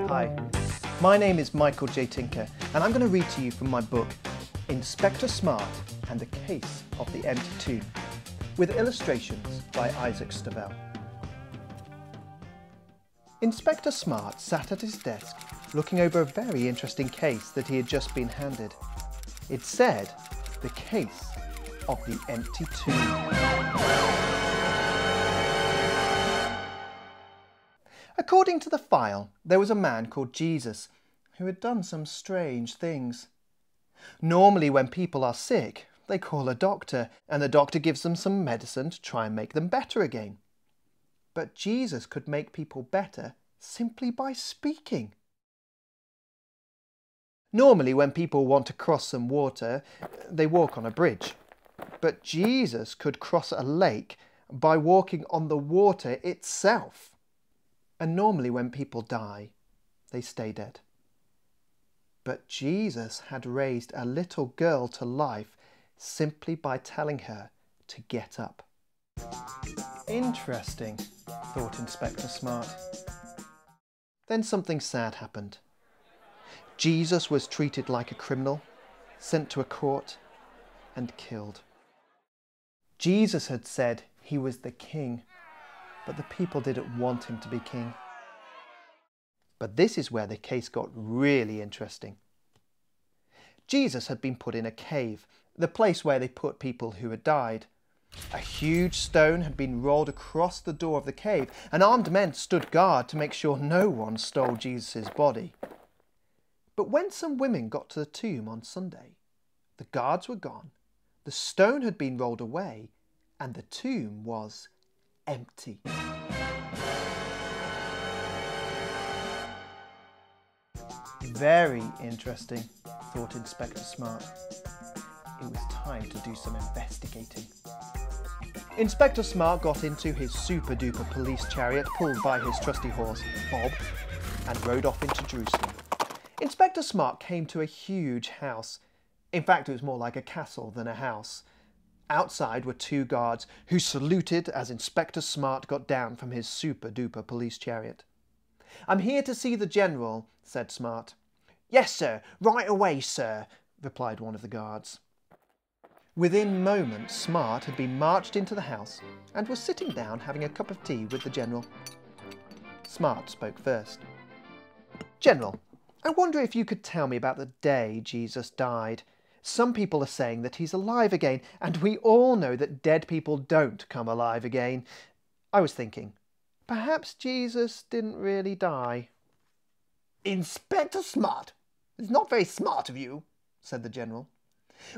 Hi, my name is Michael J. Tinker, and I'm going to read to you from my book, Inspector Smart and the Case of the Empty Tomb, with illustrations by Isaac Stovell. Inspector Smart sat at his desk looking over a very interesting case that he had just been handed. It said, The Case of the Empty Tomb. According to the file, there was a man called Jesus who had done some strange things. Normally when people are sick, they call a doctor, and the doctor gives them some medicine to try and make them better again. But Jesus could make people better simply by speaking. Normally when people want to cross some water, they walk on a bridge. But Jesus could cross a lake by walking on the water itself. And normally when people die, they stay dead. But Jesus had raised a little girl to life simply by telling her to get up. Interesting, thought Inspector Smart. Then something sad happened. Jesus was treated like a criminal, sent to a court, and killed. Jesus had said he was the king, but the people didn't want him to be king. But this is where the case got really interesting. Jesus had been put in a cave, the place where they put people who had died. A huge stone had been rolled across the door of the cave, and armed men stood guard to make sure no one stole Jesus' body. But when some women got to the tomb on Sunday, the guards were gone, the stone had been rolled away, and the tomb was empty. Very interesting, thought Inspector Smart. It was time to do some investigating. Inspector Smart got into his super-duper police chariot pulled by his trusty horse, Bob, and rode off into Jerusalem. Inspector Smart came to a huge house. In fact, it was more like a castle than a house. Outside were two guards who saluted as Inspector Smart got down from his super-duper police chariot. "I'm here to see the General," said Smart. "Yes, sir, right away, sir," replied one of the guards. Within moments, Smart had been marched into the house and was sitting down having a cup of tea with the General. Smart spoke first. "General, I wonder if you could tell me about the day Jesus died. Some people are saying that he's alive again, and we all know that dead people don't come alive again. I was thinking, perhaps Jesus didn't really die." "Inspector Smart, it's not very smart of you," said the General.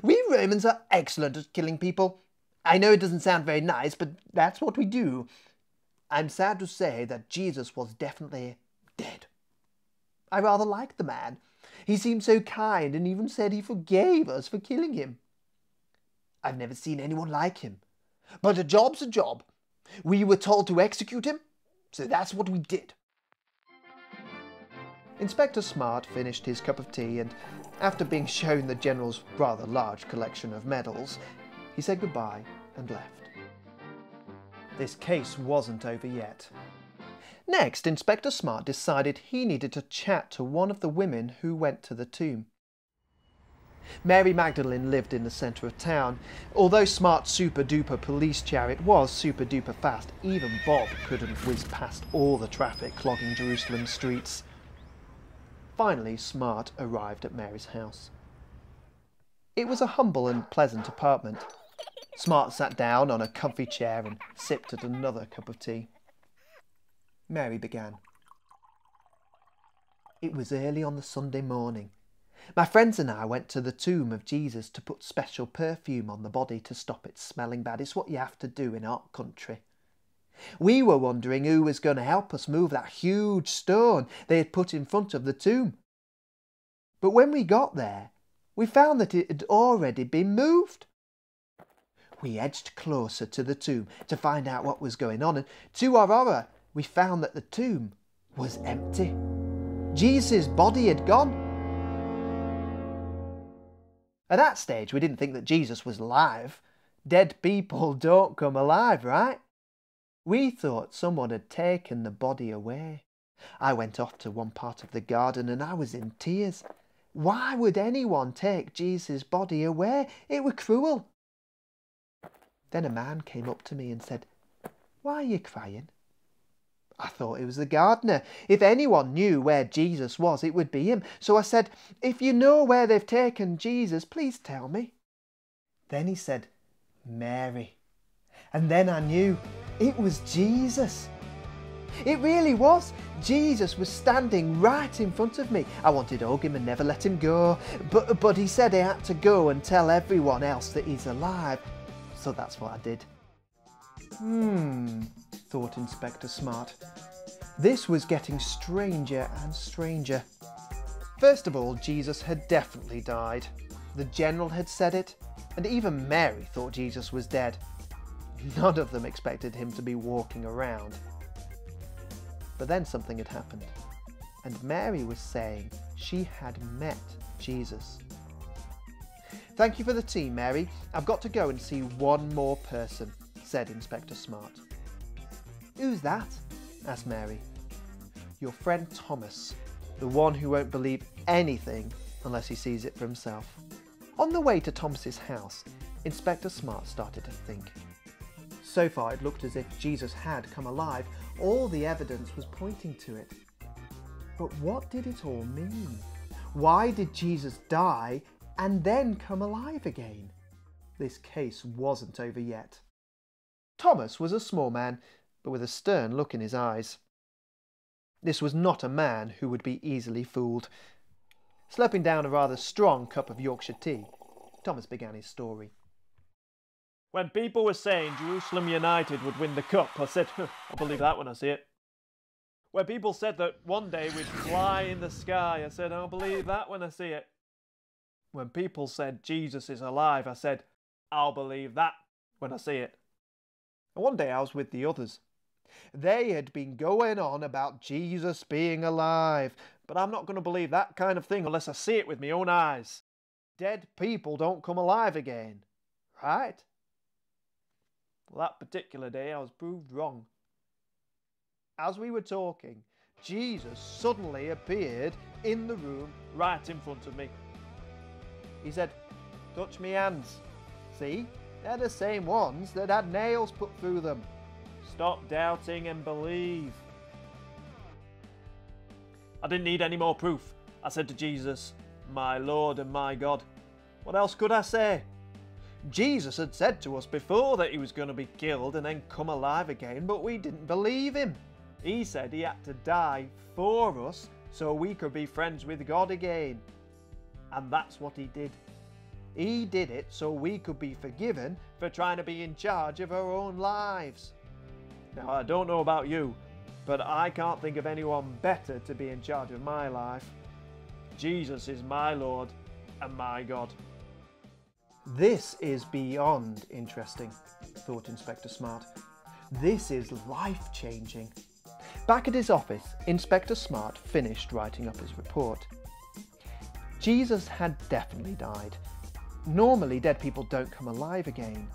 "We Romans are excellent at killing people. I know it doesn't sound very nice, but that's what we do. I'm sad to say that Jesus was definitely dead. I rather liked the man. He seemed so kind and even said he forgave us for killing him. I've never seen anyone like him. But a job's a job. We were told to execute him, so that's what we did." Inspector Smart finished his cup of tea and, after being shown the General's rather large collection of medals, he said goodbye and left. This case wasn't over yet. Next, Inspector Smart decided he needed to chat to one of the women who went to the tomb. Mary Magdalene lived in the centre of town. Although Smart's super-duper police chariot was super-duper fast, even Bob couldn't whiz past all the traffic clogging Jerusalem's streets. Finally, Smart arrived at Mary's house. It was a humble and pleasant apartment. Smart sat down on a comfy chair and sipped at another cup of tea. Mary began. "It was early on the Sunday morning. My friends and I went to the tomb of Jesus to put special perfume on the body to stop it smelling bad. It's what you have to do in our country. We were wondering who was going to help us move that huge stone they had put in front of the tomb. But when we got there, we found that it had already been moved. We edged closer to the tomb to find out what was going on, and to our horror, we found that the tomb was empty. Jesus' body had gone. At that stage, we didn't think that Jesus was alive. Dead people don't come alive, right? We thought someone had taken the body away. I went off to one part of the garden and I was in tears. Why would anyone take Jesus' body away? It were cruel. Then a man came up to me and said, "Why are you crying?" I thought it was the gardener. If anyone knew where Jesus was, it would be him. So I said, "If you know where they've taken Jesus, please tell me." Then he said, "Mary." And then I knew it was Jesus. It really was. Jesus was standing right in front of me. I wanted to hug him and never let him go. But he said I had to go and tell everyone else that he's alive. So that's what I did. Thought Inspector Smart. This was getting stranger and stranger. First of all, Jesus had definitely died. The general had said it, and even Mary thought Jesus was dead. None of them expected him to be walking around. But then something had happened, and Mary was saying she had met Jesus. "Thank you for the tea, Mary. I've got to go and see one more person," said Inspector Smart. "Who's that?" asked Mary. "Your friend Thomas, the one who won't believe anything unless he sees it for himself." On the way to Thomas's house, Inspector Smart started to think. So far it looked as if Jesus had come alive. All the evidence was pointing to it. But what did it all mean? Why did Jesus die and then come alive again? This case wasn't over yet. Thomas was a small man, but with a stern look in his eyes. This was not a man who would be easily fooled. Slurping down a rather strong cup of Yorkshire tea, Thomas began his story. "When people were saying Jerusalem United would win the cup, I said, I'll believe that when I see it. When people said that one day we'd fly in the sky, I said, I'll believe that when I see it. When people said Jesus is alive, I said, I'll believe that when I see it." And one day I was with the others. They had been going on about Jesus being alive, but I'm not going to believe that kind of thing unless I see it with my own eyes. Dead people don't come alive again, right? Well, that particular day I was proved wrong. As we were talking, Jesus suddenly appeared in the room Right in front of me. He said, "Touch me hands. See, they're the same ones that had nails put through them. Stop doubting and believe." I didn't need any more proof. I said to Jesus, "My Lord and my God." What else could I say? Jesus had said to us before that he was going to be killed and then come alive again, but we didn't believe him. He said he had to die for us so we could be friends with God again. And that's what he did. He did it so we could be forgiven for trying to be in charge of our own lives. Now, I don't know about you, but I can't think of anyone better to be in charge of my life. Jesus is my Lord and my God. This is beyond interesting, thought Inspector Smart. This is life-changing. Back at his office, Inspector Smart finished writing up his report. Jesus had definitely died. Normally, dead people don't come alive again.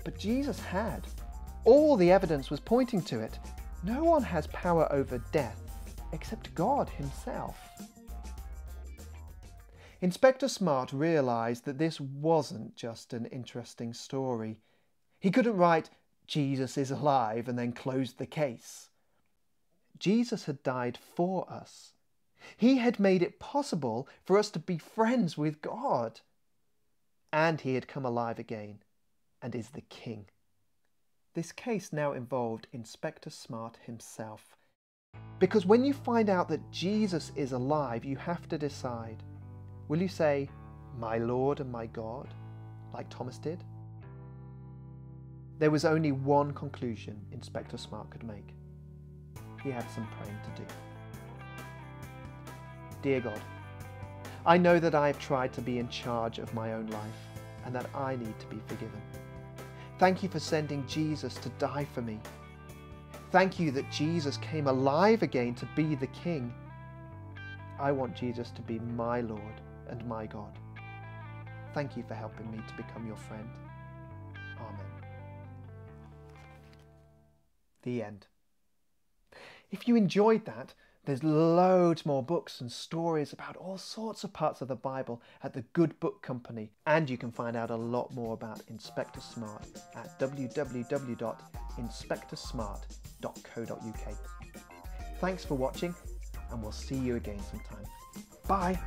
But Jesus had. All the evidence was pointing to it. No one has power over death except God himself. Inspector Smart realised that this wasn't just an interesting story. He couldn't write, "Jesus is alive," and then close the case. Jesus had died for us. He had made it possible for us to be friends with God. And he had come alive again and is the King. This case now involved Inspector Smart himself. Because when you find out that Jesus is alive, you have to decide. Will you say, "My Lord and my God," like Thomas did? There was only one conclusion Inspector Smart could make. He had some praying to do. Dear God, I know that I have tried to be in charge of my own life and that I need to be forgiven. Thank you for sending Jesus to die for me. Thank you that Jesus came alive again to be the King. I want Jesus to be my Lord and my God. Thank you for helping me to become your friend. The end. If you enjoyed that, there's loads more books and stories about all sorts of parts of the Bible at the Good Book Company, and you can find out a lot more about Inspector Smart at www.inspectorsmart.co.uk. Thanks for watching, and we'll see you again sometime. Bye!